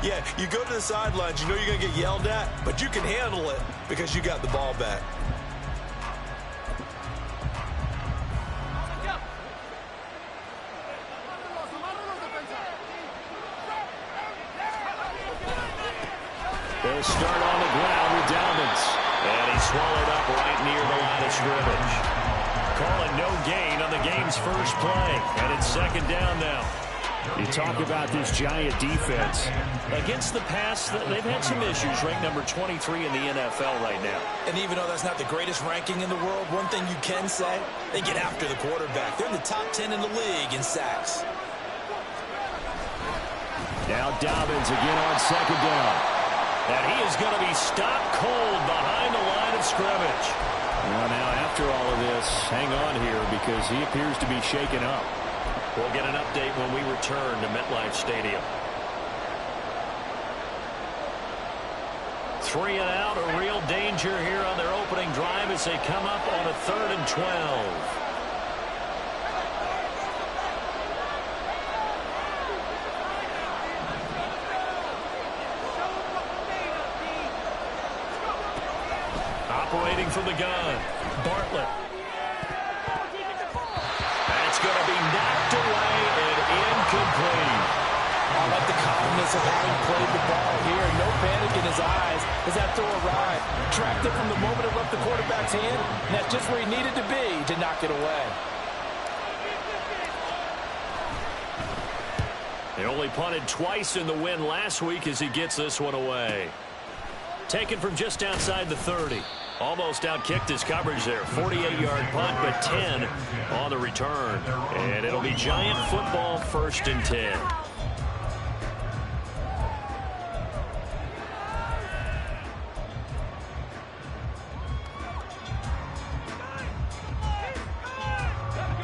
Yeah, you go to the sidelines, you know you're going to get yelled at, but you can handle it because you got the ball back. They'll start on the ground with Dobbins. And he's swallowed up right near the line of scrimmage. Calling no gain on the game's first play. And it's second down now. You talk about this Giant defense. Against the pass, they've had some issues. Ranked number 23 in the NFL right now. And even though that's not the greatest ranking in the world, one thing you can say, they get after the quarterback. They're in the top 10 in the league in sacks. Now Dobbins again on second down. And he is going to be stopped cold behind the line of scrimmage. Well, now after all of this, hang on here because he appears to be shaken up. We'll get an update when we return to MetLife Stadium. 3 and out, a real danger here on their opening drive as they come up on a 3rd and 12. Operating from the gun, Bartlett. That's going to be knocked away and incomplete. I like the calmness of having played the ball here. No panic in his eyes as that throw arrived. Tracked it from the moment it left the quarterback's hand, and that's just where he needed to be to knock it away. He only punted twice in the win last week as he gets this one away. Taken from just outside the 30. Almost outkicked his coverage there. 48-yard punt, but 10 on the return. And it'll be Giant football, 1st and 10.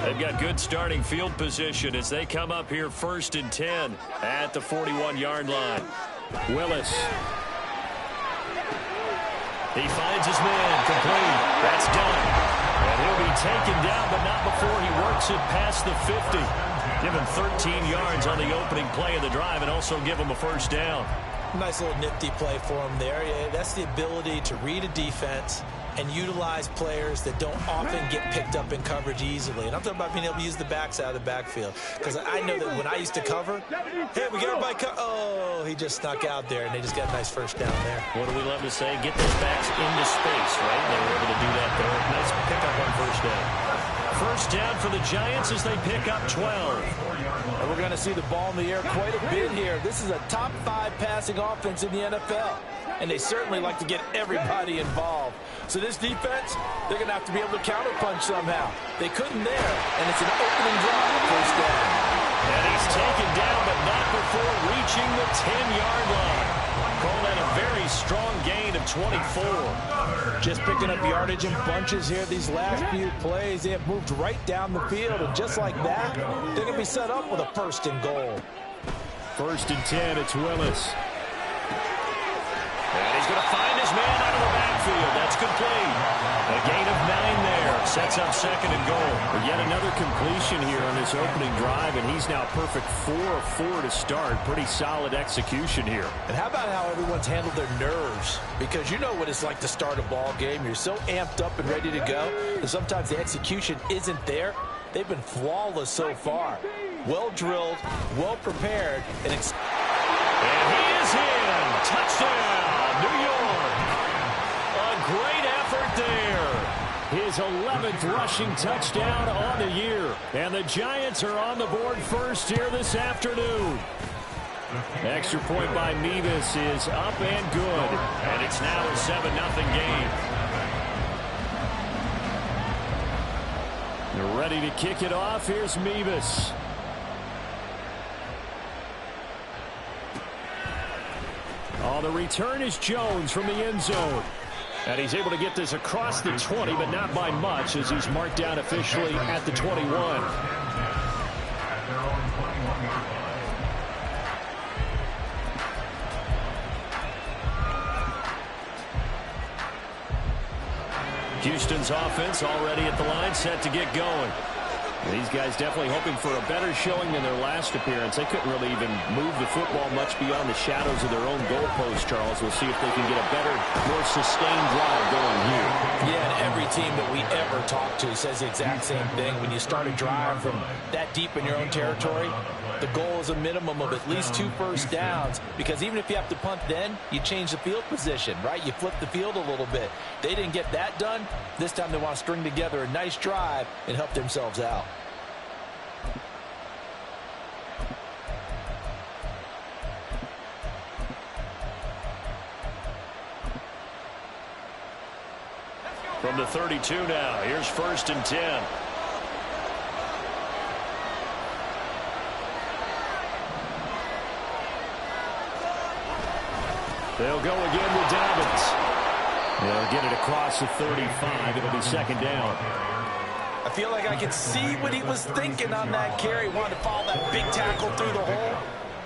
They've got good starting field position as they come up here 1st and 10 at the 41-yard line. Willis. He finds his man, complete. That's done. And he'll be taken down, but not before he works it past the 50. Give him 13 yards on the opening play of the drive and also give him a 1st down. Nice little nifty play for him there. Yeah, that's the ability to read a defense and utilize players that don't often get picked up in coverage easily. And I'm talking about being able to use the backs out of the backfield. Because I know that when I used to cover, hey, we got everybody oh, he just snuck out there, and they just got a nice 1st down there. What do we love to say? Get those backs into space, right? They were able to do that there. Nice pickup on 1st down. 1st down for the Giants as they pick up 12. And we're going to see the ball in the air quite a bit here. This is a top 5 passing offense in the NFL. And they certainly like to get everybody involved. So this defense, they're going to have to be able to counterpunch somehow. They couldn't there, and it's an opening drive, 1st down. And he's taken down, but not before reaching the 10-yard line. Call that a very strong gain of 24. Just picking up yardage in bunches here these last few plays. They have moved right down the field, and just like that, they're going to be set up with a 1st and goal. 1st and 10, it's Willis. And he's going to find his man out of the backfield. That's complete. A gain of 9 there. Sets up 2nd and goal. But yet another completion here on this opening drive, and he's now perfect 4 of 4 to start. Pretty solid execution here. And how about how everyone's handled their nerves? Because you know what it's like to start a ball game. You're so amped up and ready to go that sometimes the execution isn't there. They've been flawless so far. Well drilled, well prepared, and he is in. Touchdown, New York. A great effort there. His 11th rushing touchdown on the year. And the Giants are on the board first here this afternoon. Extra point by Mevis is up and good. And it's now a 7-0 game. They're ready to kick it off. Here's Mevis. Oh, the return is Jones from the end zone. And he's able to get this across the 20, but not by much as he's marked down officially at the 21. Houston's offense already at the line, set to get going. These guys definitely hoping for a better showing than their last appearance. They couldn't really even move the football much beyond the shadows of their own goalpost, Charles. We'll see if they can get a better, more sustained drive going here. Yeah, and every team that we ever talk to says the exact same thing. When you start a drive from that deep in your own territory, the goal is a minimum of at least 2 first downs, because even if you have to punt then, you change the field position, right? You flip the field a little bit. They didn't get that done. This time they want to string together a nice drive and help themselves out. From the 32 now, here's 1st and 10. They'll go again with Dobbins. They'll get it across the 35. It'll be 2nd down. I feel like I could see what he was thinking on that carry. Wanted to follow that big tackle through the hole.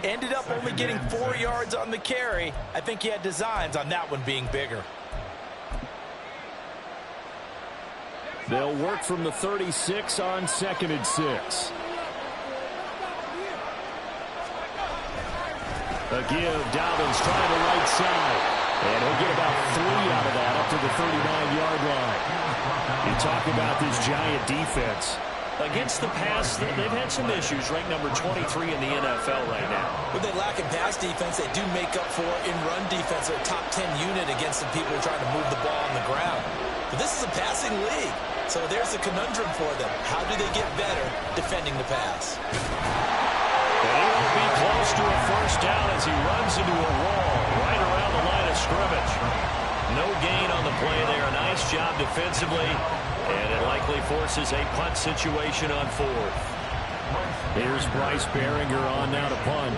Ended up only getting 4 yards on the carry. I think he had designs on that one being bigger. They'll work from the 36 on 2nd and 6. A give, Dobbins trying the right side. And he'll get about 3 out of that up to the 39-yard line. You talk about this Giant defense. Against the pass, they've had some issues. Ranked number 23 in the NFL right now. When they lack in pass defense, they do make up for in run defense. They're a top 10 unit against the people trying to move the ball on the ground. But this is a passing league. So there's a conundrum for them. How do they get better defending the pass? And he will be close to a 1st down as he runs into a wall right around the line of scrimmage. No gain on the play there. Nice job defensively. And it likely forces a punt situation on 4th. Here's Bryce Behringer on now to punt.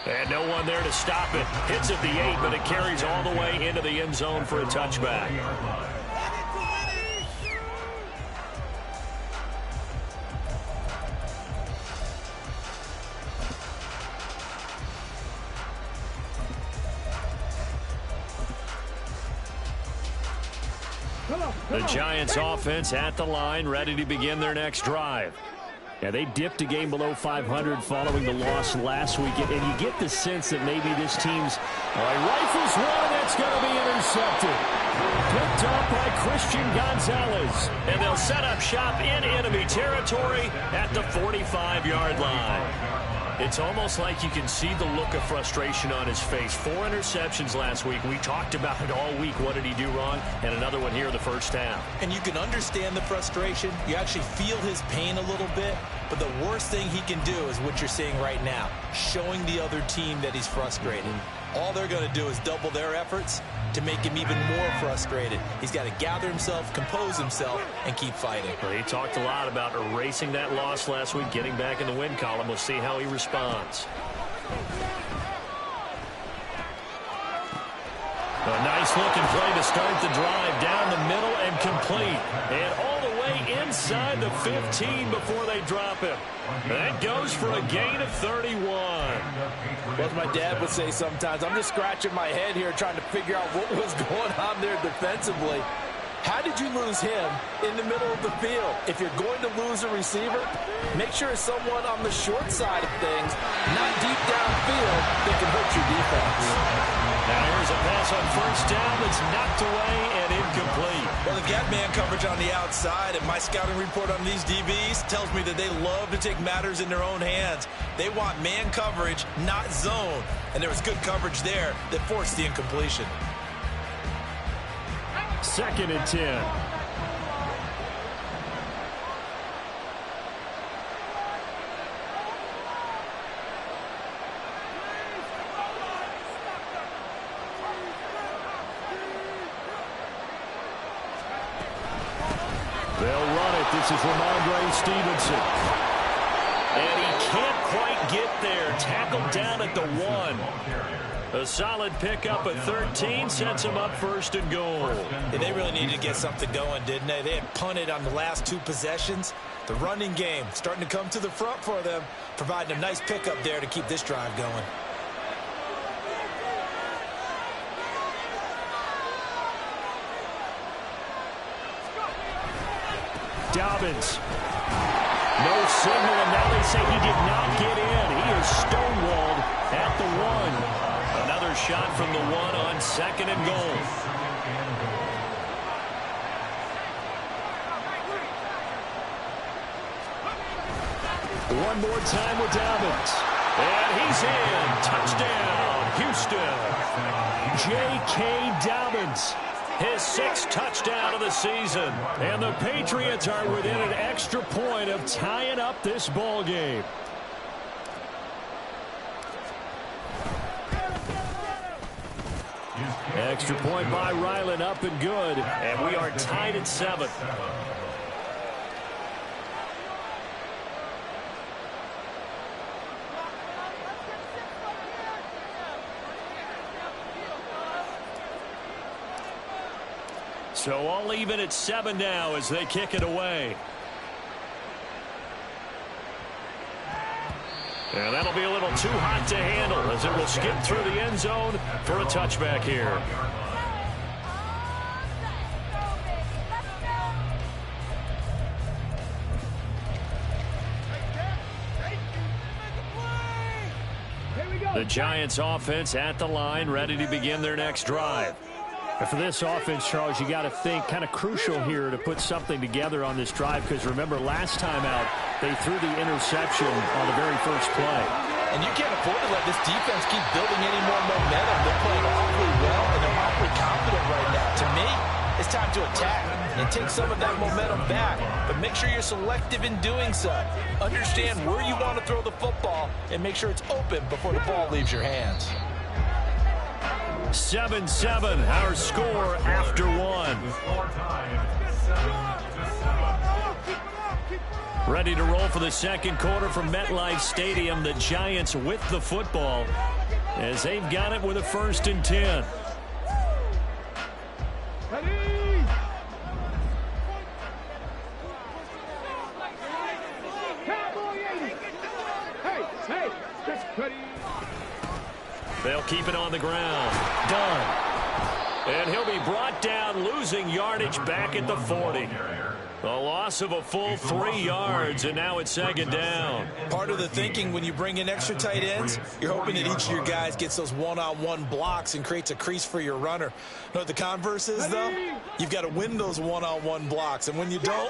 And no one there to stop it. Hits at the 8, but it carries all the way into the end zone for a touchback. The Giants offense at the line, ready to begin their next drive. Yeah, they dipped a game below 500 following the loss last week, and you get the sense that maybe this team's rifles one that's going to be intercepted. Picked up by Christian Gonzalez. And they'll set up shop in enemy territory at the 45-yard line. It's almost like you can see the look of frustration on his face. 4 interceptions last week. We talked about it all week. What did he do wrong? And another one here in the 1st half. And you can understand the frustration. You actually feel his pain a little bit. But the worst thing he can do is what you're seeing right now, showing the other team that he's frustrated. All they're going to do is double their efforts to make him even more frustrated. He's got to gather himself, compose himself, and keep fighting. Well, he talked a lot about erasing that loss last week, getting back in the win column. We'll see how he responds. A nice-looking play to start the drive down the middle and complete. And all the way inside the 15 before they drop him. That goes for a gain of 31. Well, as my dad would say sometimes, I'm just scratching my head here trying to figure out what was going on there defensively. How did you lose him in the middle of the field? If you're going to lose a receiver, make sure it's someone on the short side of things, not deep downfield, that can hurt your defense. Now here's a pass on 1st down that's knocked away and incomplete. Well, they've got man coverage on the outside, and my scouting report on these DBs tells me that they love to take matters in their own hands. They want man coverage, not zone. And there was good coverage there that forced the incompletion. 2nd and 10. They'll run it. This is Ramondre Stevenson. And he can't quite get there. Tackled down at the 1. A solid pickup at 13 sets them up 1st and goal. Yeah, they really needed to get something going, didn't they? They had punted on the last 2 possessions. The running game starting to come to the front for them, providing a nice pickup there to keep this drive going. Dobbins. No signal, and now they say he did not get in. He is stonewalled at the 1. Another shot from the 1 on 2nd and goal. One more time with Dobbins. And he's in. Touchdown, Houston. J.K. Dobbins. His 6th touchdown of the season. And the Patriots are within an extra point of tying up this ball game. Extra point by Ryland, up and good. And we are tied at 7. So all even at 7 now as they kick it away. And that'll be a little too hot to handle as it will skip through the end zone for a touchback here. The Giants offense at the line, ready to begin their next drive. And for this offense, Charles, you got to think kind of crucial here to put something together on this drive, because remember last time out they threw the interception on the very first play. And you can't afford to let this defense keep building any more momentum. They're playing awfully well, and they're awfully confident right now. To me, it's time to attack and take some of that momentum back. But make sure you're selective in doing so. Understand where you want to throw the football and make sure it's open before the ball leaves your hands. 7-7, our score after 1. Ready to roll for the second quarter from MetLife Stadium. The Giants with the football as they've got it with a 1st and 10. They'll keep it on the ground. Done. And he'll be brought down, losing yardage back at the 40. A loss of a full 3 yards, and now it's 2nd down. Part of the thinking when you bring in extra tight ends, you're hoping that each of your guys gets those one-on-one blocks and creates a crease for your runner. You know what the converse is, though? You've got to win those one-on-one blocks, and when you don't,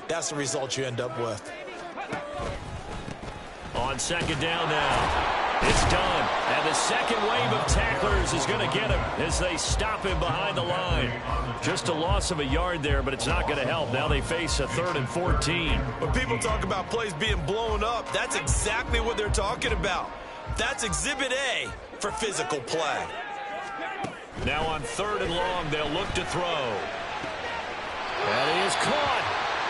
that's the result you end up with. On 2nd down now. It's done. And the second wave of tacklers is going to get him as they stop him behind the line. Just a loss of a yard there, but it's not going to help. Now they face a 3rd and 14. When people talk about plays being blown up, that's exactly what they're talking about. That's Exhibit A for physical play. Now on 3rd and long, they'll look to throw. And he is caught.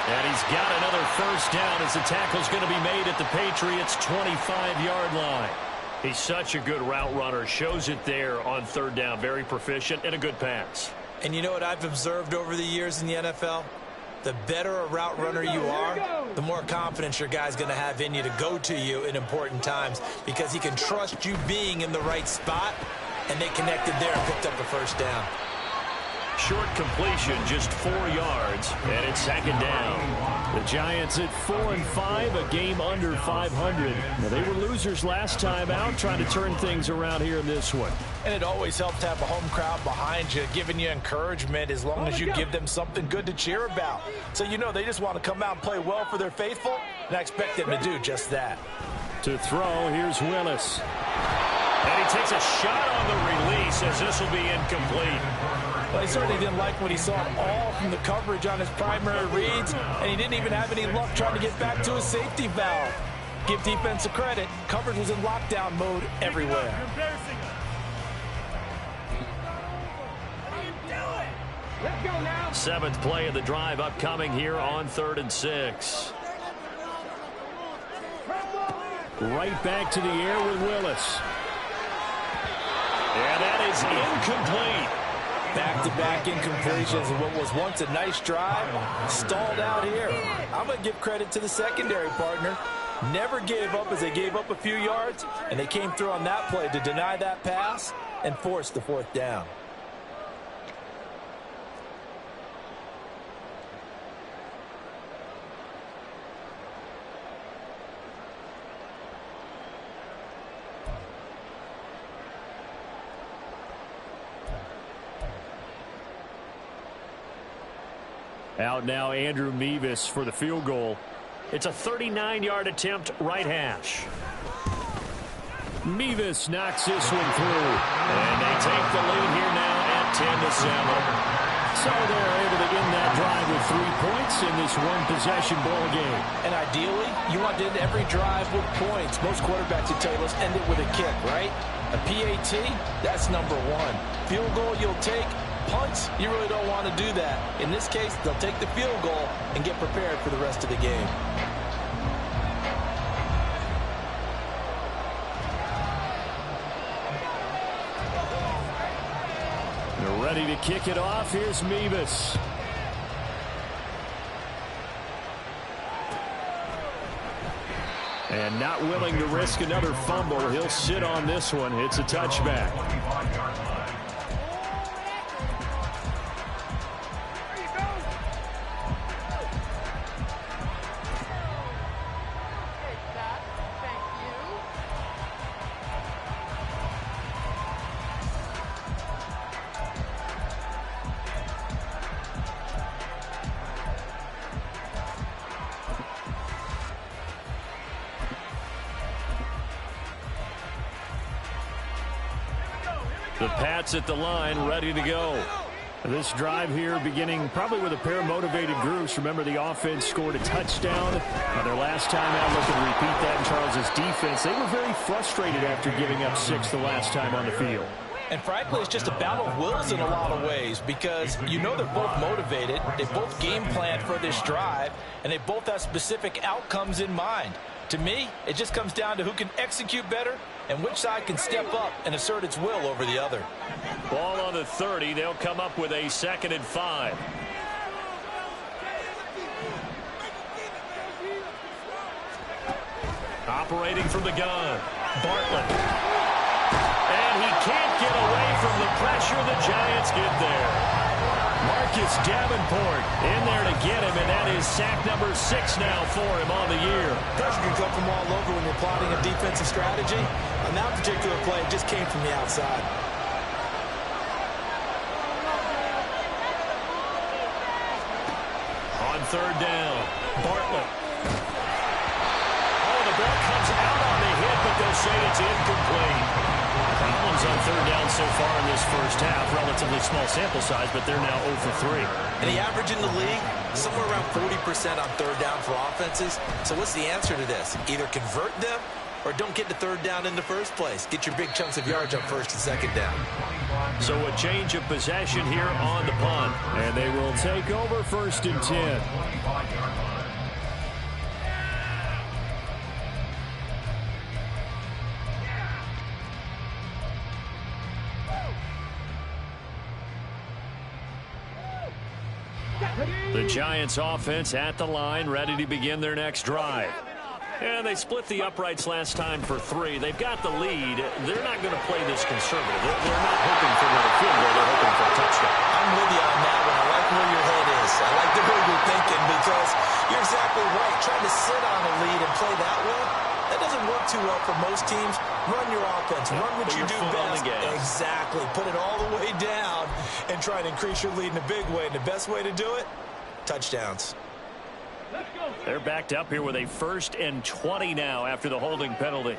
And he's got another 1st down as the tackle's going to be made at the Patriots' 25-yard line. He's such a good route runner. Shows it there on 3rd down. Very proficient and a good pass. And you know what I've observed over the years in the NFL? The better a route runner you are, the more confidence your guy's going to have in you to go to you in important times, because he can trust you being in the right spot, and they connected there and picked up the 1st down. Short completion, just 4 yards, and it's 2nd down. The Giants at 4-5, a game under 500. Now, they were losers last time out, trying to turn things around here in this one. And it always helps to have a home crowd behind you, giving you encouragement as long as you give them something good to cheer about. So you know they just want to come out and play well for their faithful, and I expect them to do just that. To throw, here's Willis. And he takes a shot on the release as this will be incomplete. Well, he certainly didn't like what he saw all from the coverage on his primary reads, and he didn't even have any luck trying to get back to his safety valve. Give defense a credit. Coverage was in lockdown mode everywhere. Let's go now. 7th play of the drive upcoming here on 3rd and 6. Right back to the air with Willis. And that is incomplete. Back-to-back incompletions of what was once a nice drive, stalled out here. I'm going to give credit to the secondary partner. Never gave up as they gave up a few yards, and they came through on that play to deny that pass and force the fourth down. Out now, Andrew Mevis for the field goal. It's a 39-yard attempt, right hash. Mevis knocks this one through. And they take the lead here now at 10-7. So they're able to end that drive with 3 points in this one-possession ball game. And ideally, you want to end every drive with points. Most quarterbacks would tell you, let's end it with a kick, right? A PAT, that's number one. Field goal you'll take. Punts, you really don't want to do that. In this case, they'll take the field goal and get prepared for the rest of the game. They're ready to kick it off. Here's Mevis. And not willing to risk another fumble. He'll sit on this one. It's a touchback. The Pats at the line, ready to go. This drive here beginning probably with a pair of motivated groups. Remember, the offense scored a touchdown. Their last time out, looking to repeat that in Charles' defense. They were very frustrated after giving up 6 the last time on the field. And frankly, it's just a battle of wills in a lot of ways because you know they're both motivated. They both game planned for this drive, and they both have specific outcomes in mind. To me, it just comes down to who can execute better and which side can step up and assert its will over the other. Ball on the 30. They'll come up with a 2nd and 5. Operating from the gun, Bartlett. And he can't get away from the pressure. The Giants get there. Marcus Davenport in there to get him, and that is sack number 6 now for him on the year. Pressure can come from all over when you're plotting a defensive strategy. On that particular play, it just came from the outside. On 3rd down, Bartlett. Oh, the ball comes out on the hit, but they'll say it's incomplete. Problems on 3rd down so far in this first half. Relatively small sample size, but they're now 0 for 3. And the average in the league, somewhere around 40% on 3rd down for offenses. So what's the answer to this? Either convert them or don't get to 3rd down in the first place. Get your big chunks of yards on 1st and 2nd down. So a change of possession here on the punt. And they will take over 1st and 10. The Giants offense at the line, ready to begin their next drive. And they split the uprights last time for 3. They've got the lead. They're not going to play this conservative. They're not hoping for another field goal. They're hoping for a touchdown. I'm with you on that one. I like where your head is. I like the way you're thinking because you're exactly right. Trying to sit on a lead and play that way, that doesn't work too well for most teams. Run your offense. Run what you do best. Exactly. Put it all the way down and try and increase your lead in a big way. And the best way to do it, touchdowns. They're backed up here with a 1st and 20 now after the holding penalty.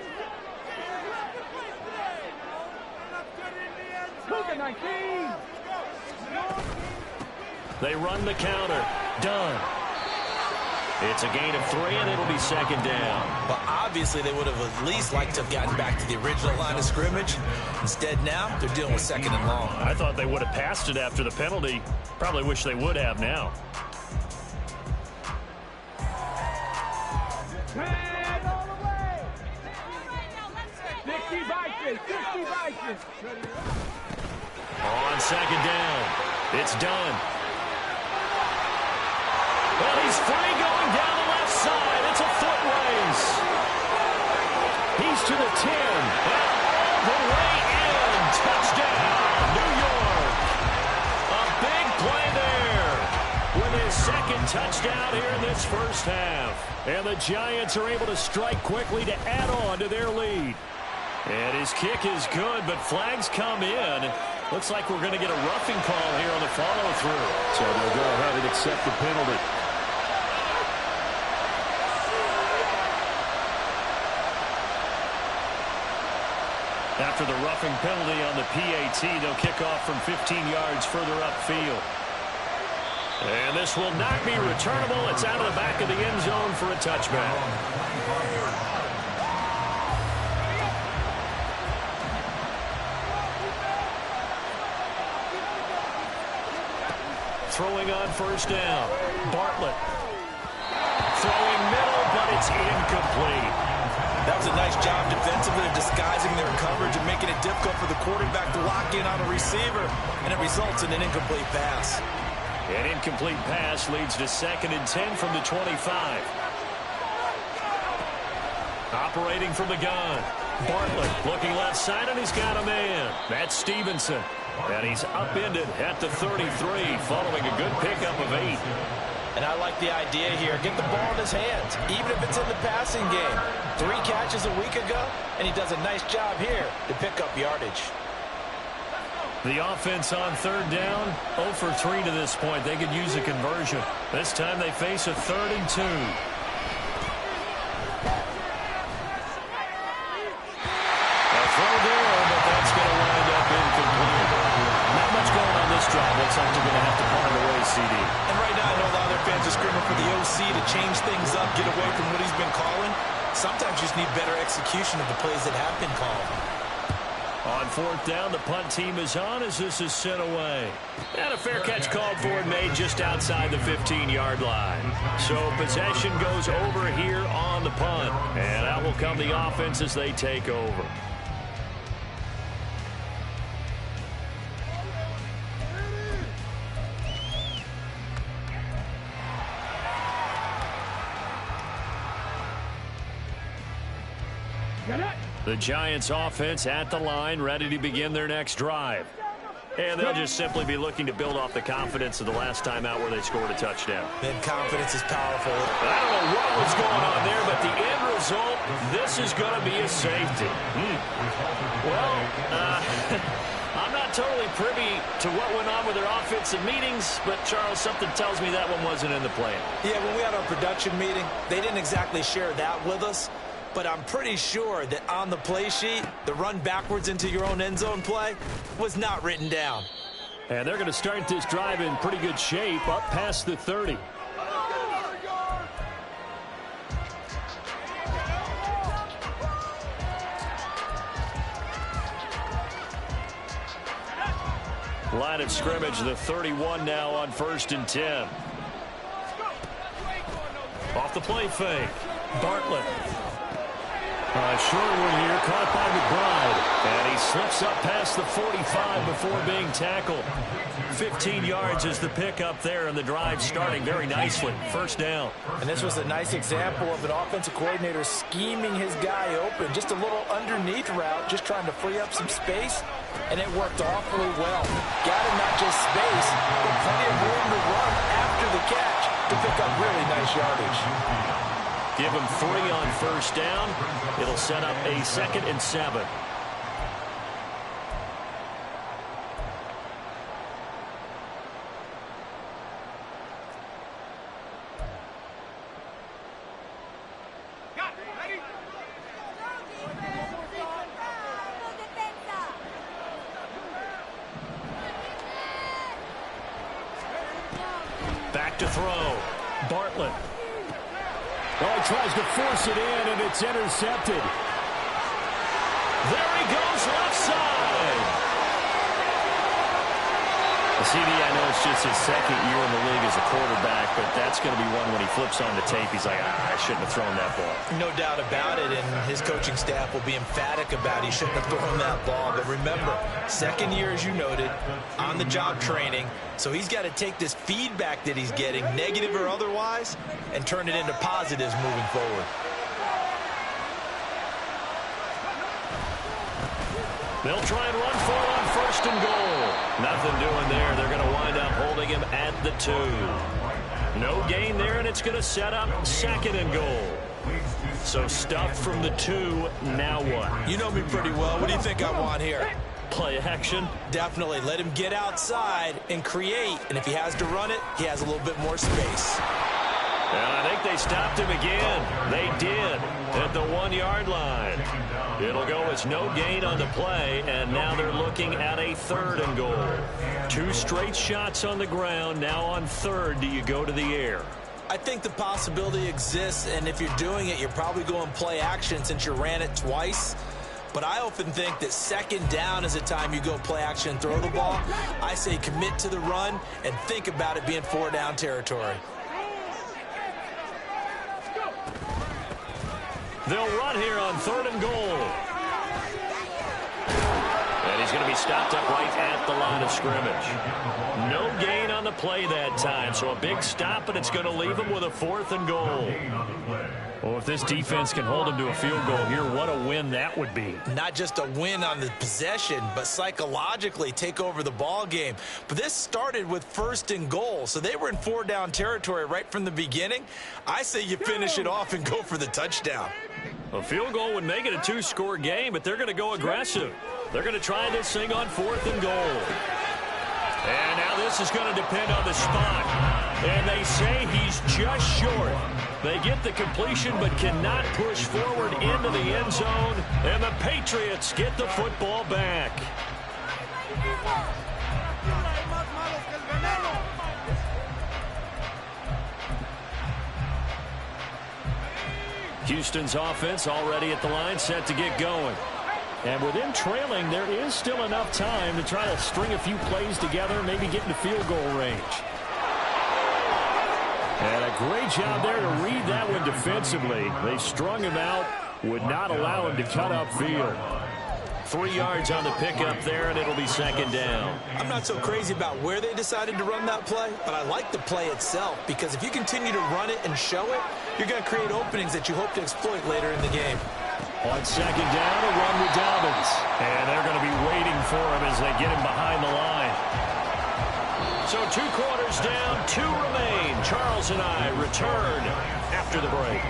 They run the counter. Done. It's a gain of 3, and it'll be 2nd down. But obviously they would have at least liked to have gotten back to the original line of scrimmage. Instead now, they're dealing with 2nd and long. I thought they would have passed it after the penalty. Probably wish they would have now. All the way. 50 by 50. On second down, it's done. Well, he's free going down the left side. It's a foot race. He's to the 10. And all the way in. Touchdown, New York. A big play there with his second touchdown here in this first half. And the Giants are able to strike quickly to add on to their lead. And his kick is good, but flags come in. Looks like we're going to get a roughing call here on the follow-through. So they'll go ahead and accept the penalty. After the roughing penalty on the PAT, they'll kick off from 15 yards further upfield. And this will not be returnable. It's out of the back of the end zone for a touchback. Throwing on first down. Bartlett. Throwing middle, but it's incomplete. That was a nice job defensively of disguising their coverage and making it difficult for the quarterback to lock in on a receiver, and it results in an incomplete pass. An incomplete pass leads to 2nd and 10 from the 25. Operating from the gun. Bartlett looking left side, and he's got a man. That's Stevenson. And he's upended at the 33, following a good pickup of 8. And I like the idea here. Get the ball in his hands, even if it's in the passing game. 3 catches a week ago, and he does a nice job here to pick up yardage. The offense on 3rd down, 0 for 3 to this point. They could use a conversion. This time they face a 3rd and 2. A throw there, but that's going to wind up incomplete. Not much going on this drive. Looks like they're going to have to punt it away, CD. And right now, I know a lot of their fans are screaming for the OC to change things up, get away from what he's been calling. Sometimes you just need better execution of the plays that have been called. On 4th down, the punt team is on as this is sent away. And a fair catch called for and made just outside the 15-yard line. So possession goes over here on the punt. And out will come the offense as they take over. The Giants offense at the line, ready to begin their next drive. And they'll just simply be looking to build off the confidence of the last time out where they scored a touchdown. And confidence is powerful. I don't know what was going on there, but the end result, this is going to be a safety. Well, I'm not totally privy to what went on with their offensive meetings, but, Charles, something tells me that one wasn't in the plan. Yeah, when we had our production meeting, they didn't exactly share that with us. But I'm pretty sure that on the play sheet, the run backwards into your own end zone play was not written down. And they're going to start this drive in pretty good shape, up past the 30. Line of scrimmage, the 31 now on 1st and 10. Off the play fake. Bartlett. Short one here, caught by McBride. And he slips up past the 45 before being tackled. 15 yards is the pickup there, and the drive starting very nicely. 1st down. And this was a nice example of an offensive coordinator scheming his guy open. Just a little underneath route, just trying to free up some space, and it worked awfully well. Got him not just space, but plenty of room to run after the catch to pick up really nice yardage. Give him 3 on 1st down. It'll set up a 2nd and 7. Back to throw. Bartlett. Oh, he tries to force it in, and it's intercepted. There he goes, left side. CD, I know it's just his second year in the league as a quarterback, but that's going to be one when he flips on the tape. He's like, I shouldn't have thrown that ball. No doubt about it, and his coaching staff will be emphatic about he shouldn't have thrown that ball. But remember, second year, as you noted, on-the-job training, so he's got to take this feedback that he's getting, negative or otherwise, and turn it into positives moving forward. They'll try and run for it on first and goal. Nothing doing there. They're going to wind up holding him at the 2. No gain there, and it's going to set up second and goal. So stuffed from the 2. Now what? You know me pretty well. What do you think I want here? Play action? Definitely. Let him get outside and create. And if he has to run it, he has a little bit more space. And I think they stopped him again. They did at the 1-yard line. It'll go as no gain on the play, and now they're looking at a third and goal. 2 straight shots on the ground. Now on third, do you go to the air? I think the possibility exists, and if you're doing it, you're probably going play action since you ran it twice. But I often think that second down is the time you go play action and throw the ball. I say commit to the run and think about it being 4-down territory. They'll run here on third and goal. And he's going to be stopped up right at the line of scrimmage. No gain on the play that time, so a big stop, but it's going to leave him with a 4th and goal. Well, if this defense can hold him to a field goal here, what a win that would be. Not just a win on the possession, but psychologically take over the ball game. But this started with 1st and goal, so they were in 4-down territory right from the beginning. I say you finish it off and go for the touchdown. A field goal would make it a 2-score game, but they're going to go aggressive. They're going to try this thing on 4th and goal. And now this is going to depend on the spot. And they say he's just short. They get the completion but cannot push forward into the end zone. And the Patriots get the football back. Houston's offense already at the line, set to get going. And with them trailing, there is still enough time to try to string a few plays together, maybe get into field goal range. And a great job there to read that one defensively. They strung him out, would not allow him to cut upfield. 3 yards on the pickup there, and it'll be second down. I'm not so crazy about where they decided to run that play, but I like the play itself because if you continue to run it and show it, you're going to create openings that you hope to exploit later in the game. On second down, a run with Dobbins. And they're going to be waiting for him as they get him behind the line. So 2 quarters down, 2 remain. Charles and I return after the break.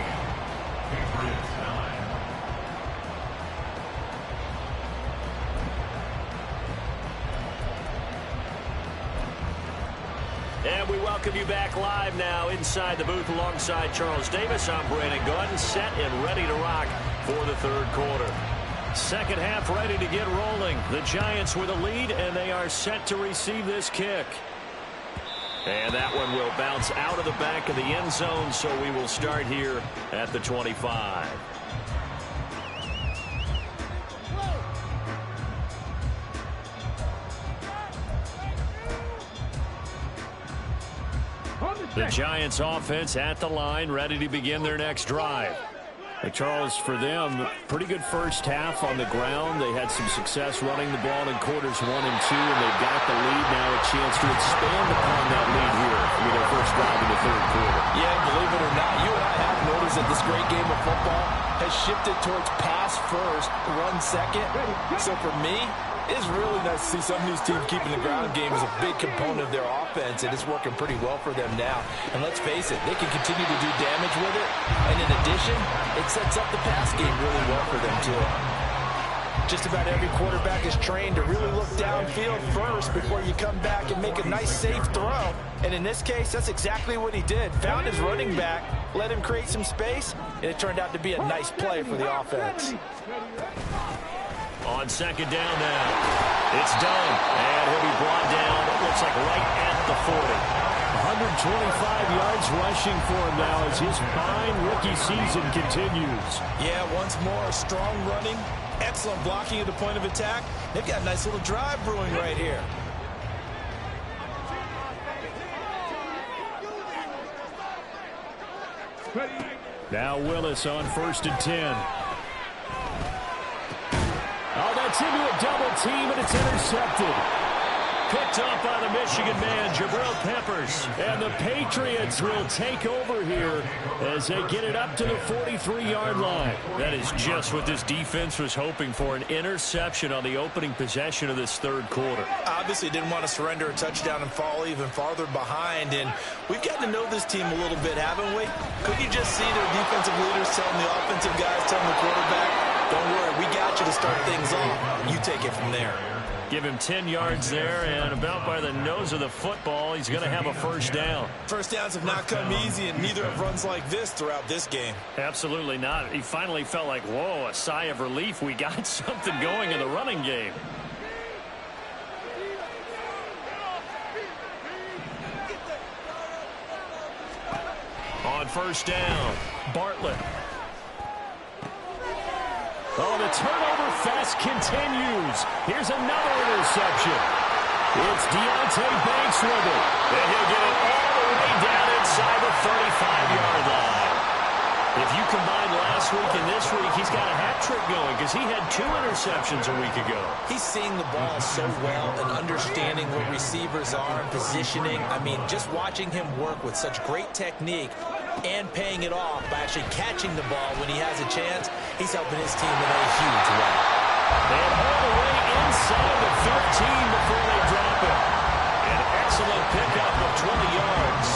And we welcome you back live now inside the booth alongside Charles Davis. I'm Brandon Gordon, set and ready to rock for the third quarter. Second half ready to get rolling. The Giants with a lead, and they are set to receive this kick. And that one will bounce out of the back of the end zone, so we will start here at the 25. The Giants offense at the line, ready to begin their next drive. Charles, for them, pretty good first half on the ground. They had some success running the ball in quarters 1 and 2, and they've got the lead now, a chance to expand upon that lead here with their first drive in the third quarter. Yeah, believe it or not, you and I have noticed that this great game of football has shifted towards pass first, run second. So for me, it's really nice to see some of these teams keeping the ground game as a big component of their offense, and it's working pretty well for them now. And let's face it, they can continue to do damage with it. And in addition, it sets up the pass game really well for them, too. Just about every quarterback is trained to really look downfield first before you come back and make a nice, safe throw. And in this case, that's exactly what he did. Found his running back, let him create some space, and it turned out to be a nice play for the offense. On second down now, it's done, and he'll be brought down, it looks like right at the 40. 125 yards rushing for him now as his fine rookie season continues. Yeah, once more, strong running, excellent blocking at the point of attack. They've got a nice little drive brewing right here. Now Willis on 1st and 10. Oh, that's into a double team, and it's intercepted. Picked up by the Michigan man, Jameel Peppers. And the Patriots will take over here as they get it up to the 43-yard line. That is just what this defense was hoping for, an interception on the opening possession of this third quarter. Obviously didn't want to surrender a touchdown and fall even farther behind. And we've gotten to know this team a little bit, haven't we? Could you just see their defensive leaders telling the offensive guys, telling the quarterback, don't worry, we got you to start things off. You take it from there. Give him 10 yards there, and about by the nose of the football, he's going to have a first down. First downs have not come easy, and neither have runs like this throughout this game. Absolutely not. He finally felt like, whoa, a sigh of relief. We got something going in the running game. On first down, Bartlett. Oh, the turnover fest continues. Here's another interception. It's Deontay Banks with it. And he'll get it all the way down inside the 35-yard line. If you combine last week and this week, he's got a hat trick going because he had 2 interceptions a week ago. He's seeing the ball so well and understanding what receivers are and positioning. I mean, just watching him work with such great technique and paying it off by actually catching the ball when he has a chance, he's helping his team in a huge way. And all the way inside the 15 before they drop it. An excellent pickup of 20 yards.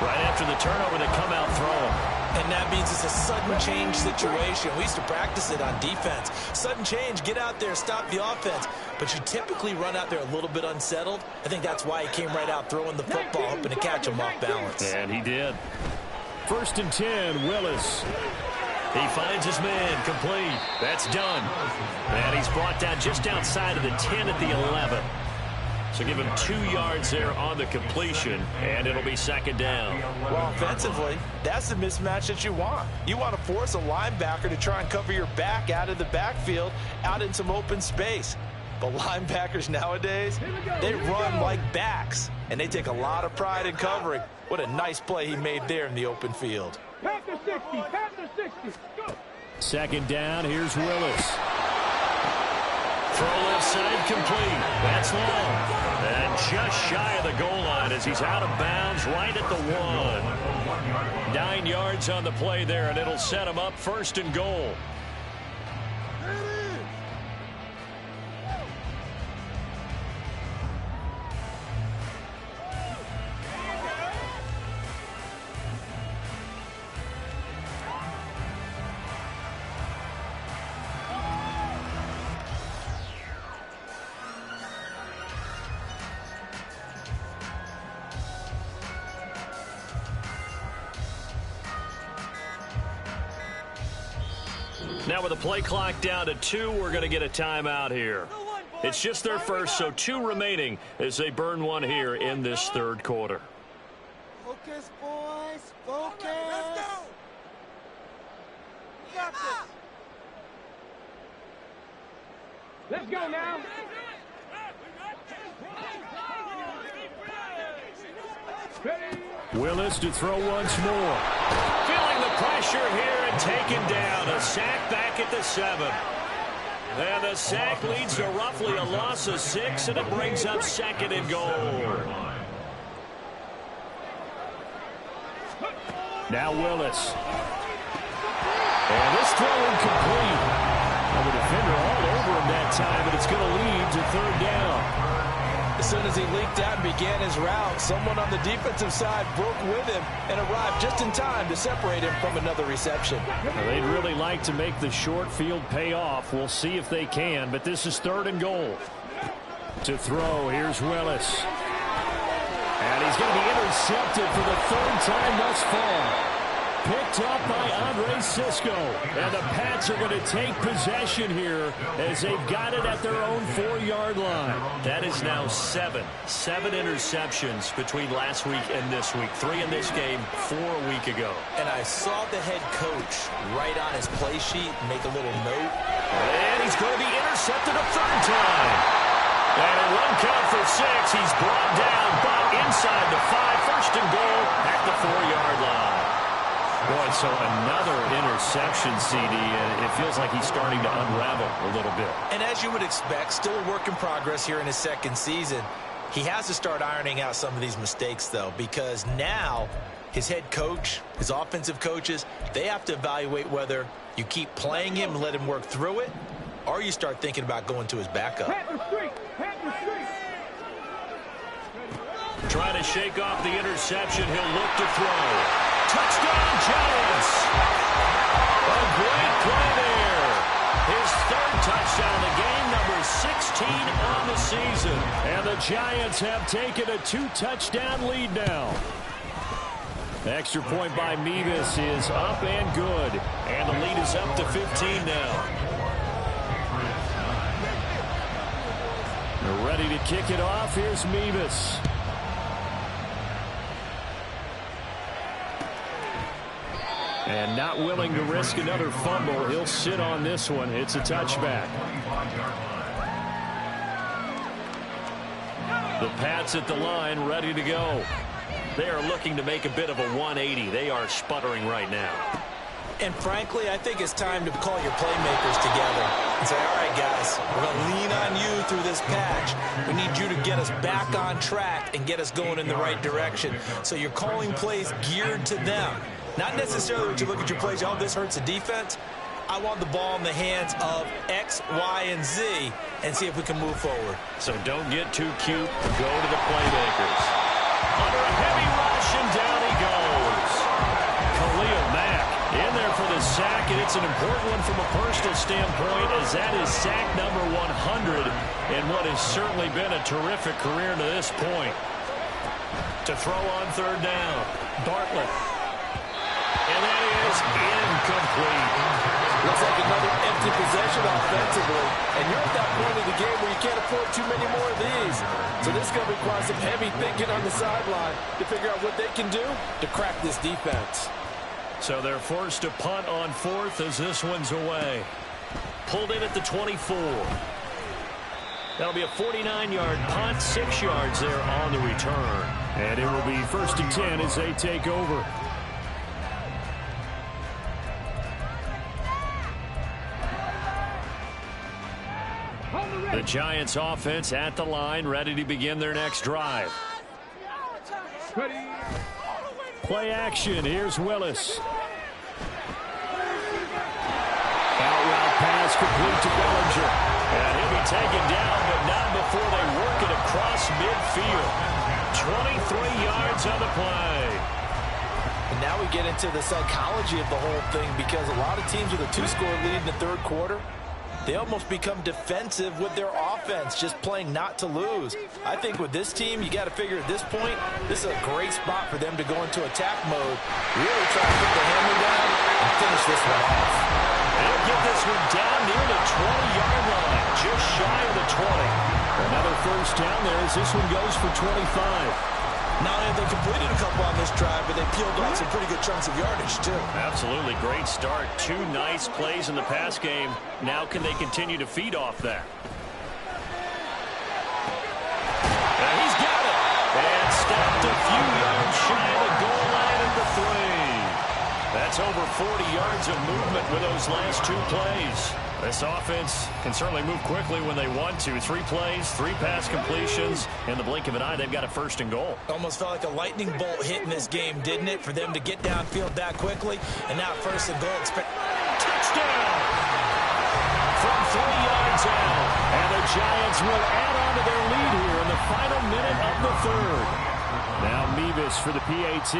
Right after the turnover, they come out throwing. And that means it's a sudden change situation. We used to practice it on defense. Sudden change, get out there, stop the offense. But you typically run out there a little bit unsettled. I think that's why he came right out throwing the football, hoping to catch him off balance. And he did. 1st and 10, Willis. He finds his man, complete. That's done. And he's brought down just outside of the 10 at the 11. So give him 2 yards there on the completion, and it'll be second down. Well, offensively, that's the mismatch that you want. You want to force a linebacker to try and cover your back out of the backfield, out in some open space. But linebackers nowadays, they run like backs, and they take a lot of pride in covering. What a nice play he made there in the open field. Panther 60, Panther 60. Go. Second down, here's Willis. Throw left side complete. That's long. And just shy of the goal line as he's out of bounds right at the 1. 9 yards on the play there, and it'll set him up 1st and goal. Now with the play clock down to 2, we're going to get a timeout here. It's just their first, so 2 remaining as they burn one here in this third quarter. Focus, boys. Focus. Let's go. We got this. Let's go now. Willis to throw once more. Feeling the pressure here and taken down. A sack back at the 7. And the sack leads to roughly a loss of 6, and it brings up 2nd and goal. Now Willis. And this throw incomplete. And the defender all over him that time, but it's going to lead to 3rd down. As soon as he leaked out and began his route, someone on the defensive side broke with him and arrived just in time to separate him from another reception. Now, they'd really like to make the short field pay off. We'll see if they can, but this is 3rd and goal. To throw, here's Willis. And he's going to be intercepted for the 3rd time thus far. Picked up by Andre Cisco. And the Pats are going to take possession here as they've got it at their own 4-yard line. That is now 7 interceptions between last week and this week. 3 in this game, 4 a week ago. And I saw the head coach write on his play sheet, make a little note. And he's going to be intercepted a 3rd time. And in 1 count for 6, he's brought down, but inside the 5, 1st and goal at the 4-yard line. Boy, so another interception, CD, and it feels like he's starting to unravel a little bit. And as you would expect, still a work in progress here in his second season. He has to start ironing out some of these mistakes, though, because now his head coach, his offensive coaches, they have to evaluate whether you keep playing him and let him work through it, or you start thinking about going to his backup. Trying to shake off the interception. He'll look to throw. Touchdown, Giants. A great play there. His third touchdown of the game, number 16 on the season. And the Giants have taken a 2-touchdown lead now. The extra point by Mevis is up and good. And the lead is up to 15 now. They're ready to kick it off. Here's Mevis. And not willing to risk another fumble. He'll sit on this one. It's a touchback. The Pats at the line, ready to go. They are looking to make a bit of a 180. They are sputtering right now. And frankly, I think it's time to call your playmakers together and say, all right, guys, we're going to lean on you through this patch. We need you to get us back on track and get us going in the right direction. So you're calling plays geared to them. Not necessarily when you look at your plays, oh, this hurts the defense. I want the ball in the hands of X, Y, and Z and see if we can move forward. So don't get too cute. Go to the playmakers. Under a heavy rush, and down he goes. Khalil Mack in there for the sack, and it's an important one from a personal standpoint, as that is sack number 100 in what has certainly been a terrific career to this point. To throw on third down, Bartlett. And that is incomplete. Looks like another empty possession offensively. And you're at that point of the game where you can't afford too many more of these. So this is going to require some heavy thinking on the sideline to figure out what they can do to crack this defense. So they're forced to punt on fourth as this one's away. Pulled in at the 24. That'll be a 49-yard punt, 6 yards there on the return. And it will be 1st and 10 as they take over. The Giants offense at the line, ready to begin their next drive. Play action. Here's Willis. Out route pass complete to Bellinger. And he'll be taken down, but not before they work it across midfield. 23 yards on the play. And now we get into the psychology of the whole thing, because a lot of teams with a 2-score lead in the third quarter, they almost become defensive with their offense, just playing not to lose. I think with this team, you got to figure at this point, this is a great spot for them to go into attack mode, really try to put the hammer down and finish this one off. They'll get this one down near the 20-yard line, just shy of the 20. Another first down there as this one goes for 25. Not only have they completed a couple on this drive, but they peeled off some pretty good chunks of yardage, too. Absolutely. Great start. 2 nice plays in the pass game. Now can they continue to feed off that? And he's got it. And stopped a few yards shy of the goal line at the 3. That's over 40 yards of movement with those last 2 plays. This offense can certainly move quickly when they want to. 3 plays, 3 pass completions. In the blink of an eye, they've got a 1st and goal. Almost felt like a lightning bolt hit in this game, didn't it? For them to get downfield that quickly. And now 1st and goal. Touchdown! From 3 yards out. And the Giants will add on to their lead here in the final minute of the third. Now Mevis for the PAT.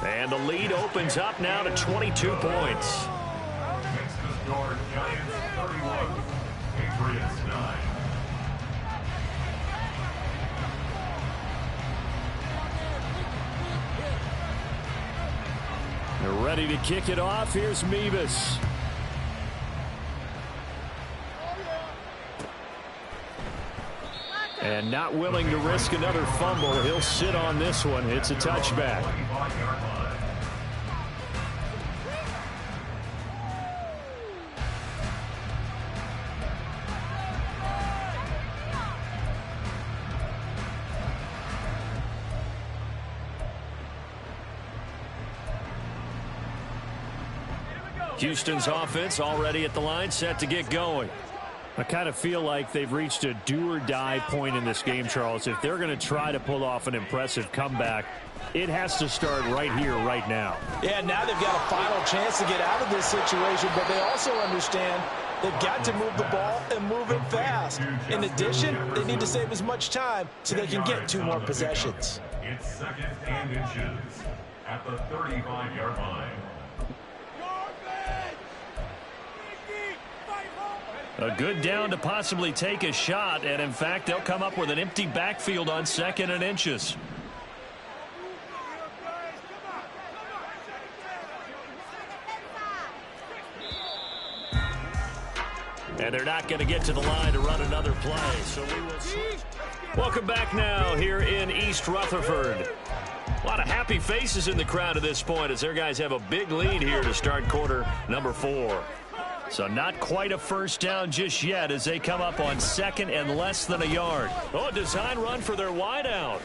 And the lead opens up now to 22 points. They're ready to kick it off. Here's Mevis. And not willing to risk another fumble. He'll sit on this one. It's a touchback. Houston's offense already at the line, set to get going. I kind of feel like they've reached a do-or-die point in this game, Charles. If they're going to try to pull off an impressive comeback, it has to start right here, right now. Yeah, now they've got a final chance to get out of this situation, but they also understand they've got to move the ball and move it fast. In addition, they need to save as much time so they can get 2 more possessions. It's second and inches at the 35-yard line. A good down to possibly take a shot, and in fact, they'll come up with an empty backfield on second and inches. And they're not going to get to the line to run another play, so we will switch. Welcome back now here in East Rutherford. A lot of happy faces in the crowd at this point as their guys have a big lead here to start quarter number 4. So not quite a first down just yet as they come up on second and less than a yard. Oh, design run for their wideout.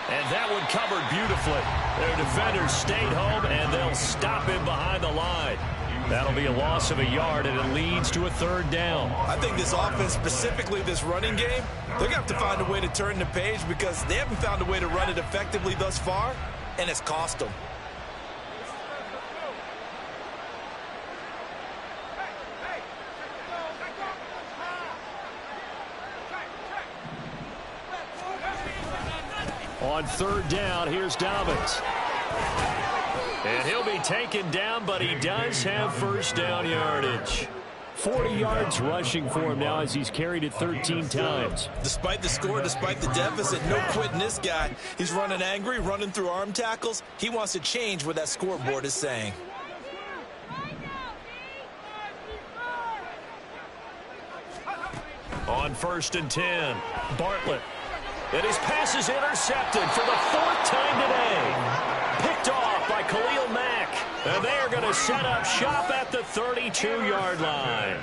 And that one covered beautifully. Their defenders stayed home, and they'll stop him behind the line. That'll be a loss of a yard, and it leads to a third down. I think this offense, specifically this running game, they're going to have to find a way to turn the page because they haven't found a way to run it effectively thus far, and it's cost them. On third down, here's Dobbins. And he'll be taken down, but he does have first down yardage. 40 yards rushing for him now as he's carried it 13 times. Despite the score, despite the deficit, no quitting this guy. He's running angry, running through arm tackles. He wants to change what that scoreboard is saying. On first and 10, Bartlett. And his pass is intercepted for the 4th time today. Picked off by Khalil Mack. And they are going to set up shop at the 32-yard line.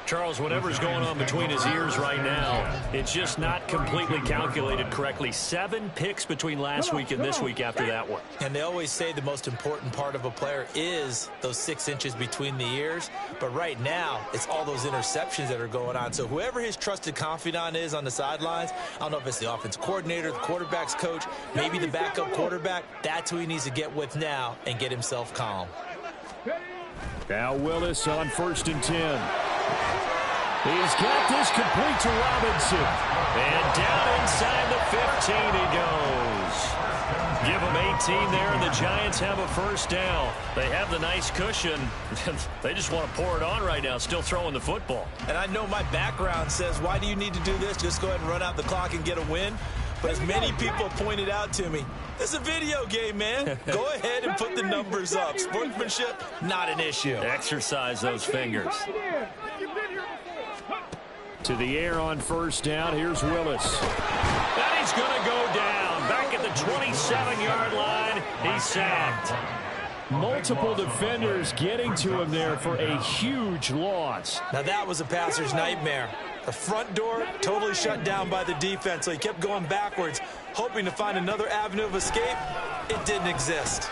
Charles, whatever's going on between his ears right now, it's just not completely calculated correctly. 7 picks between last week and this week after that one. And they always say the most important part of a player is those 6 inches between the ears. But right now, it's all those interceptions that are going on. So whoever his trusted confidant is on the sidelines, I don't know if it's the offense coordinator, the quarterback's coach, maybe the backup quarterback, that's who he needs to get with now and get himself calm. Now Willis on first and 10. He's got this complete to Robinson. And down inside the 15 he goes. Give them 18 there, and the Giants have a first down. They have the nice cushion. They just want to pour it on right now, still throwing the football. And I know my background says, why do you need to do this? Just go ahead and run out the clock and get a win. But as many people pointed out to me, it's a video game, man. Go ahead and put the numbers up. Sportsmanship, not an issue. Exercise those fingers. To the air on first down. Here's Willis. And he's going to go down. Back at the 27-yard line. He's sacked. Multiple defenders getting to him there for a huge loss. Now that was a passer's nightmare. The front door totally shut down by the defense, so he kept going backwards, hoping to find another avenue of escape. It didn't exist.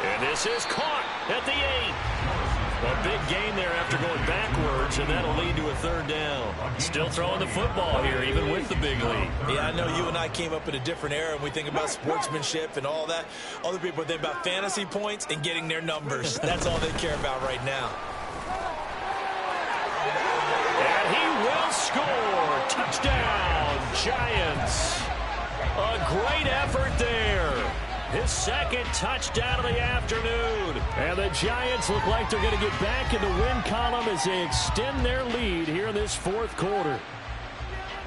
And this is caught at the 8. A big gain there after going backwards, and that'll lead to a third down. Still throwing the football here, even with the big lead. Yeah, I know you and I came up in a different era, and we think about sportsmanship and all that. Other people think about fantasy points and getting their numbers. That's all they care about right now. And he will score. Touchdown, Giants. A great effort there. His second touchdown of the afternoon. And the Giants look like they're going to get back in the win column as they extend their lead here in this 4th quarter.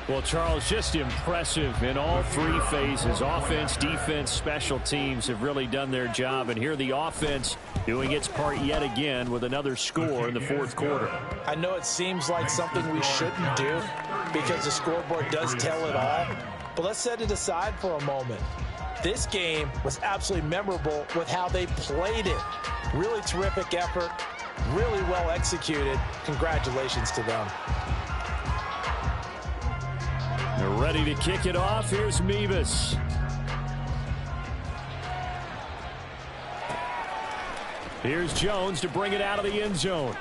Well, Charles, just impressive in all 3 phases. Offense, defense, special teams have really done their job. And here the offense doing its part yet again with another score in the 4th quarter. I know it seems like something we shouldn't do because the scoreboard does tell it all. But let's set it aside for a moment. This game was absolutely memorable with how they played it. Really terrific effort, really well executed. Congratulations to them. They're ready to kick it off. Here's Mevis. Here's Jones to bring it out of the end zone.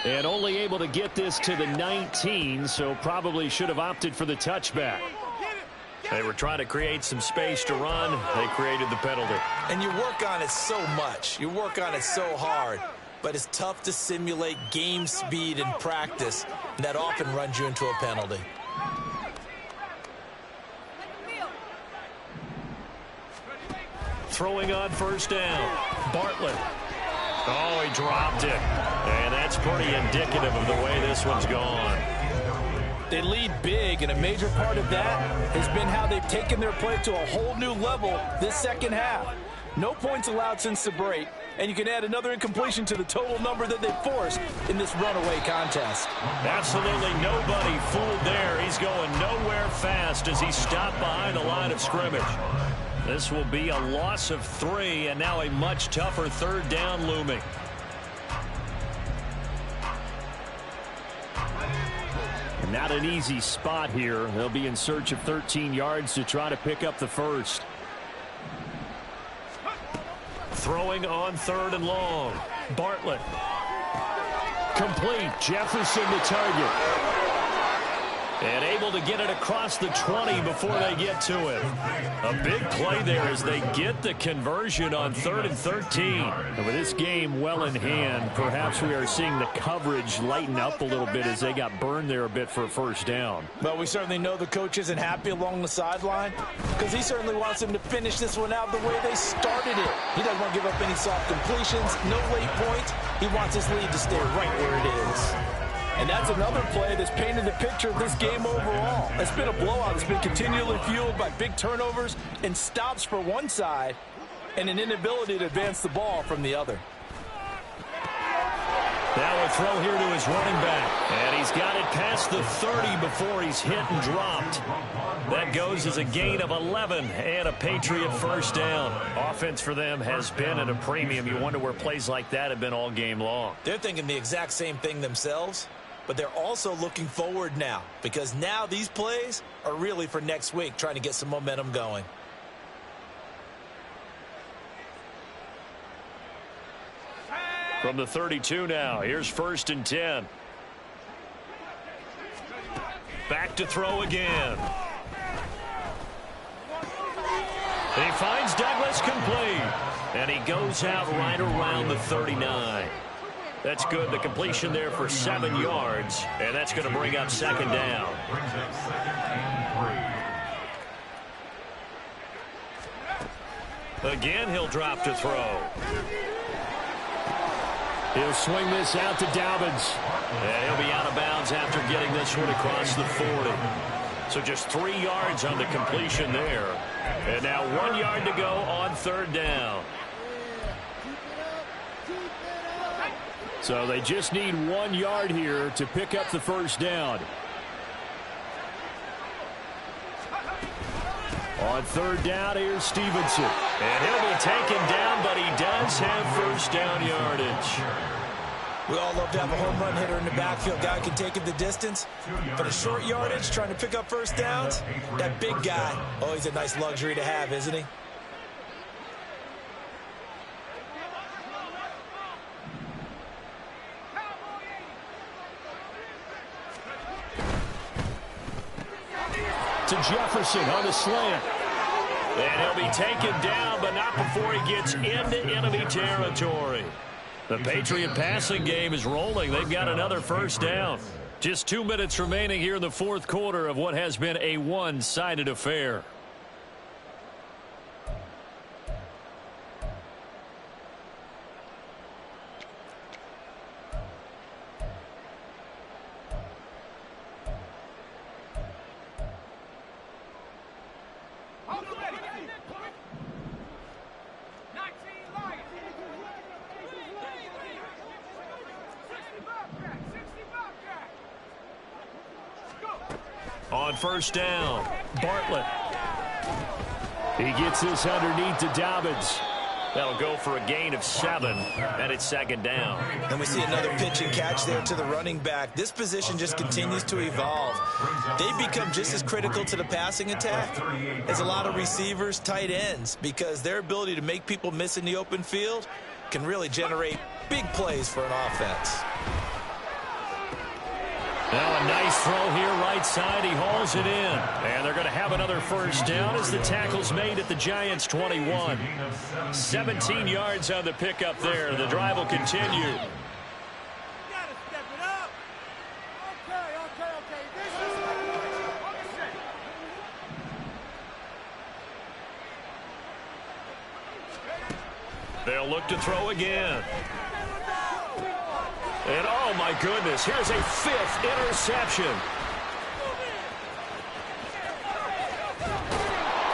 And only able to get this to the 19, so probably should have opted for the touchback. They were trying to create some space to run. They created the penalty. And you work on it so much. You work on it so hard. But it's tough to simulate game speed in practice. And that often runs you into a penalty. Throwing on first down. Bartlett. Oh, he dropped it. And that's pretty indicative of the way this one's gone. They lead big, and a major part of that has been how they've taken their play to a whole new level this second half. No points allowed since the break, and you can add another incompletion to the total number that they've forced in this runaway contest. Absolutely nobody fooled there. He's going nowhere fast as he stopped behind the line of scrimmage. This will be a loss of 3, and now a much tougher third down looming. And not an easy spot here. They'll be in search of 13 yards to try to pick up the first. Throwing on third and long. Bartlett. Complete. Jefferson the target. And able to get it across the 20 before they get to it. A big play there as they get the conversion on 3rd and 13. And with this game well in hand, perhaps we are seeing the coverage lighten up a little bit as they got burned there a bit for a first down. But we certainly know the coach isn't happy along the sideline because he certainly wants them to finish this one out the way they started it. He doesn't want to give up any soft completions, no late points. He wants his lead to stay right where it is. And that's another play that's painted the picture of this game overall. It's been a blowout. It's been continually fueled by big turnovers and stops for one side and an inability to advance the ball from the other. Now a throw here to his running back. And he's got it past the 30 before he's hit and dropped. That goes as a gain of 11 and a Patriot first down. Offense for them has been at a premium. You wonder where plays like that have been all game long. They're thinking the exact same thing themselves. But they're also looking forward now because now these plays are really for next week, trying to get some momentum going. From the 32 now, here's 1st and 10. Back to throw again. He finds Douglas complete. And he goes out right around the 39. That's good. The completion there for 7 yards. And that's going to bring up 2nd down. Again, he'll drop to throw. He'll swing this out to Dobbins. And he'll be out of bounds after getting this one across the 40. So just 3 yards on the completion there. And now 1 yard to go on 3rd down. So they just need 1 yard here to pick up the first down. On 3rd down, here's Stevenson. And he'll be taken down, but he does have first down yardage. We all love to have a home run hitter in the backfield. Guy can take it the distance. But a short yardage, trying to pick up first downs, that big guy, always a nice luxury to have, isn't he? To Jefferson on the slant. And he'll be taken down, but not before he gets into enemy territory. The Patriot passing game is rolling. They've got another first down. Just 2 minutes remaining here in the 4th quarter of what has been a one-sided affair. On first down, Bartlett. He gets this underneath to Dobbins. That'll go for a gain of 7, and it's 2nd down. And we see another pitch and catch there to the running back. This position just continues to evolve. They've become just as critical to the passing attack as a lot of receivers, tight ends, because their ability to make people miss in the open field can really generate big plays for an offense. Now a nice throw here right side. He hauls it in. And they're going to have another first down as the tackle's made at the Giants' 21. 17 yards on the pickup there. The drive will continue. They'll look to throw again. And oh my goodness, here's a 5th interception.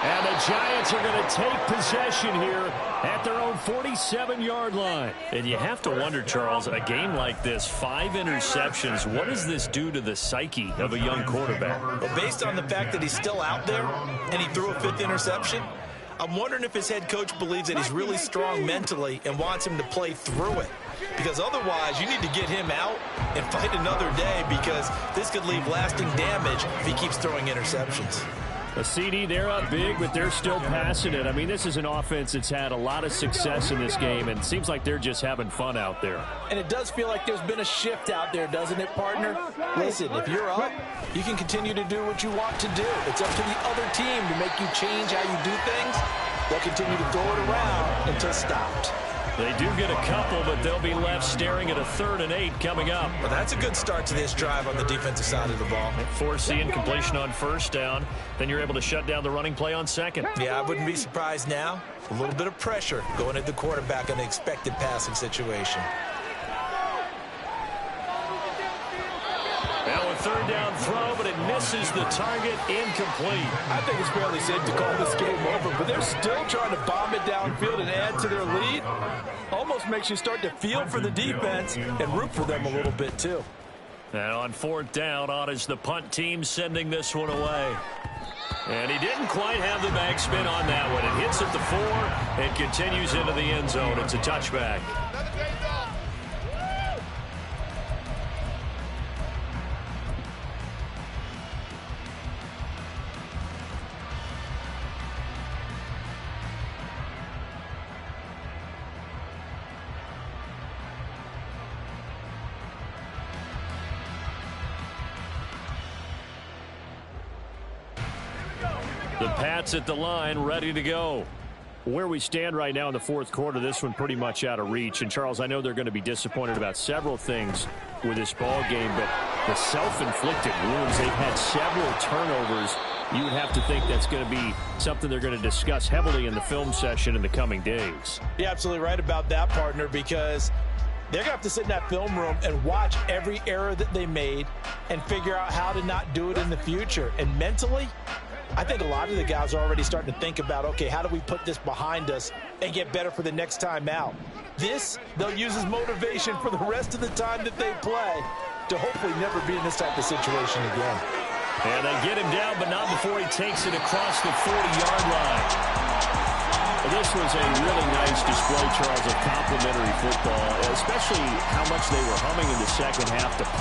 And the Giants are going to take possession here at their own 47-yard line. And you have to wonder, Charles, a game like this, 5 interceptions, what does this do to the psyche of a young quarterback? Well, based on the fact that he's still out there and he threw a 5th interception, I'm wondering if his head coach believes that he's really strong mentally and wants him to play through it. Because otherwise, you need to get him out and fight another day, because this could leave lasting damage if he keeps throwing interceptions. A CD, they're up big, but they're still passing it. I mean, this is an offense that's had a lot of success in this game, and it seems like they're just having fun out there. And it does feel like there's been a shift out there, doesn't it, partner? Listen, if you're up, you can continue to do what you want to do. It's up to the other team to make you change how you do things. They'll continue to throw it around until stopped. They do get a couple, but they'll be left staring at a 3rd and 8 coming up. Well, that's a good start to this drive on the defensive side of the ball. Force incompletion on first down. Then you're able to shut down the running play on second. Yeah, I wouldn't be surprised now. A little bit of pressure going at the quarterback in an expected passing situation. Now a 3rd down throw, but it misses the target, incomplete. I think it's fairly safe to call this game over, but they're still trying to bomb it downfield and add to their lead. Almost makes you start to feel for the defense and root for them a little bit too. And on 4th down, on is the punt team sending this one away. And he didn't quite have the backspin on that one. It hits at the 4 and continues into the end zone. It's a touchback. The Pats at the line, ready to go. Where we stand right now in the 4th quarter, this one pretty much out of reach. And, Charles, I know they're going to be disappointed about several things with this ball game, but the self-inflicted wounds, they've had several turnovers. You would have to think that's going to be something they're going to discuss heavily in the film session in the coming days. You're absolutely right about that, partner, because they're going to have to sit in that film room and watch every error that they made and figure out how to not do it in the future. And mentally, I think a lot of the guys are already starting to think about, okay, how do we put this behind us and get better for the next time out? This, they'll use as motivation for the rest of the time that they play to hopefully never be in this type of situation again. And they get him down, but not before he takes it across the 40-yard line. Well, this was a really nice display, Charles, of complimentary football, especially how much they were humming in the second half to pull